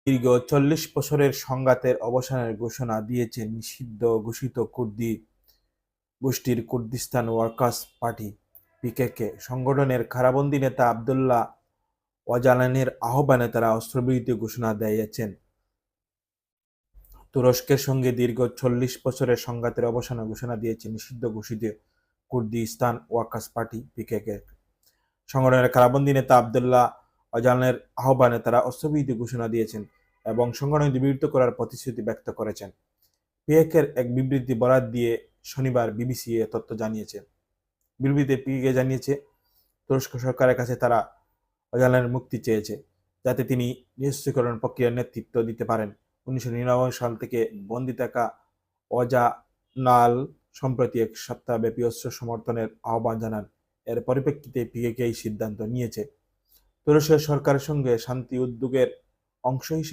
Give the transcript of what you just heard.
দীর্ঘ ৪০ বছরের সংঘাতের অবসানের ঘোষণা দিয়েছে নিষিদ্ধ ঘোষিত কুর্দি গোষ্ঠীর কুর্দিস্তান ওয়ার্কার্স পার্টি পিকেকে। সংগঠনের কারাবন্দী নেতা আবদুল্লাহ ওয়াজালানের আহ্বানে তারা অস্ত্রবিরতি ঘোষণা দিয়েছেন। তুরস্কের সঙ্গে দীর্ঘ ৪০ বছরের সংঘাতের অবসানের ঘোষণা দিয়েছে নিষিদ্ধ ঘোষিত কুর্দিস্তান ওয়ার্কার্স পার্টি পিকেকে। সংগঠনের কারাবন্দী নেতা আবদুল্লাহ ওয়াজালানের আহ্বানে তারা অস্ত্রবিরতি ঘোষণা দিয়েছেন এবং সংগঠনটি বিরত করার প্রতিশ্রুতি ব্যক্ত করেছেন। পিকেকের এক বিবৃতি বরাত দিয়ে শনিবার বিবিসি এ তথ্য জানিয়েছে। বিবৃতিতে পিকেকে জানিয়েছে, তুরস্ক সরকারের কাছে তারা ওয়াজালানের মুক্তি চেয়েছে, যাতে তিনি নিরস্ত্রীকরণ প্রক্রিয়ার নেতৃত্ব দিতে পারেন। ১৯৯৯ সাল থেকে বন্দী থাকা ওয়াজালান সম্প্রতি এক সপ্তাহব্যাপী অস্ত্র সমর্থনের আহ্বান জানান। এর পরিপ্রেক্ষিতে পিকেকে এই সিদ্ধান্ত নিয়েছে। তুরস্কের সরকারের সঙ্গে শান্তি উদ্যোগের অংশ হিসেবে